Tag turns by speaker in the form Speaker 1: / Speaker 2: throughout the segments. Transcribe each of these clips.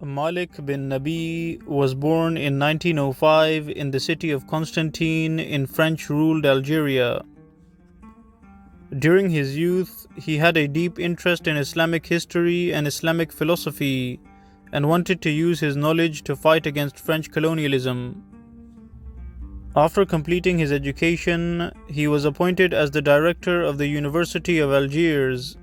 Speaker 1: Malik bin Nabi was born in 1905 in the city of Constantine in French-ruled Algeria. During his youth, he had a deep interest in Islamic history and Islamic philosophy and wanted to use his knowledge to fight against French colonialism. After completing his education, he was appointed as the director of the University of Algiers.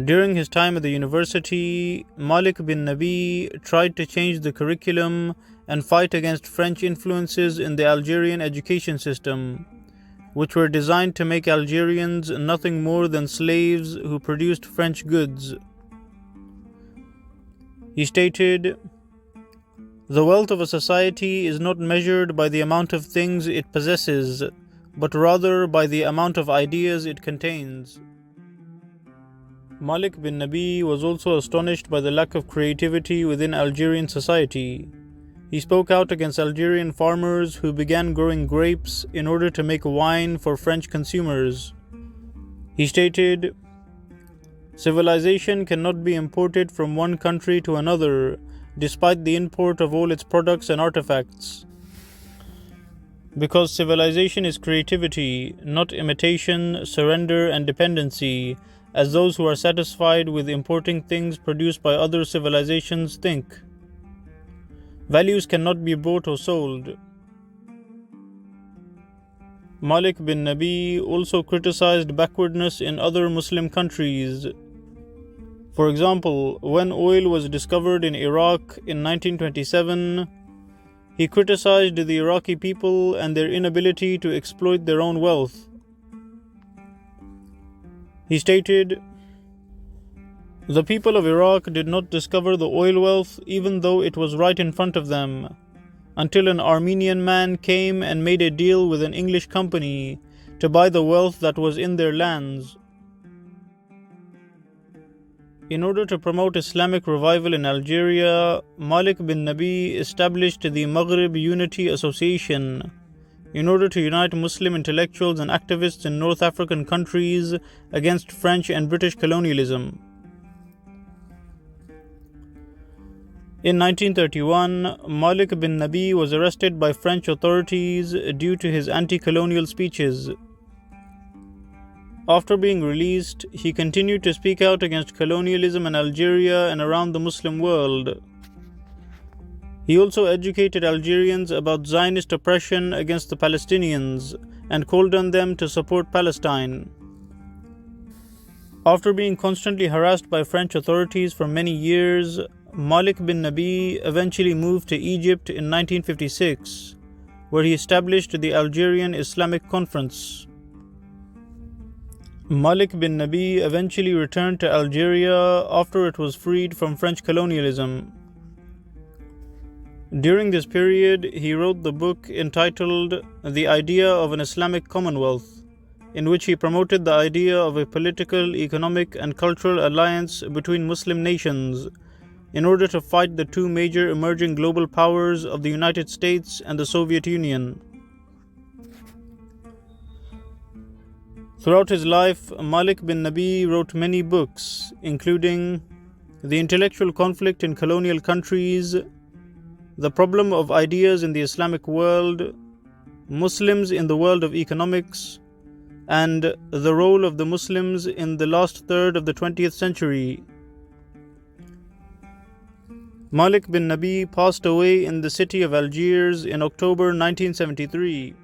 Speaker 1: During his time at the university, Malik bin Nabi tried to change the curriculum and fight against French influences in the Algerian education system, which were designed to make Algerians nothing more than slaves who produced French goods. He stated, "The wealth of a society is not measured by the amount of things it possesses, but rather by the amount of ideas it contains." Malik bin Nabi was also astonished by the lack of creativity within Algerian society. He spoke out against Algerian farmers who began growing grapes in order to make wine for French consumers. He stated, "Civilization cannot be imported from one country to another, despite the import of all its products and artifacts. Because civilization is creativity, not imitation, surrender, and dependency, as those who are satisfied with importing things produced by other civilizations think. Values cannot be bought or sold." Malik bin Nabi also criticized backwardness in other Muslim countries. For example, when oil was discovered in Iraq in 1927, he criticized the Iraqi people and their inability to exploit their own wealth. He stated, "The people of Iraq did not discover the oil wealth even though it was right in front of them, until an Armenian man came and made a deal with an English company to buy the wealth that was in their lands." In order to promote Islamic revival in Algeria, Malik bin Nabi established the Maghrib Unity Association in order to unite Muslim intellectuals and activists in North African countries against French and British colonialism. In 1931, Malik bin Nabi was arrested by French authorities due to his anti-colonial speeches. After being released, he continued to speak out against colonialism in Algeria and around the Muslim world. He also educated Algerians about Zionist oppression against the Palestinians and called on them to support Palestine. After being constantly harassed by French authorities for many years, Malik bin Nabi eventually moved to Egypt in 1956, where he established the Algerian Islamic Conference. Malik bin Nabi eventually returned to Algeria after it was freed from French colonialism. During this period, he wrote the book entitled The Idea of an Islamic Commonwealth, in which he promoted the idea of a political, economic, and cultural alliance between Muslim nations in order to fight the two major emerging global powers of the United States and the Soviet Union. Throughout his life, Malik bin Nabi wrote many books, including The Intellectual Conflict in Colonial Countries, The Problem of Ideas in the Islamic World, Muslims in the World of Economics, and The Role of the Muslims in the Last Third of the 20th Century. Malik bin Nabi passed away in the city of Algiers in October 1973.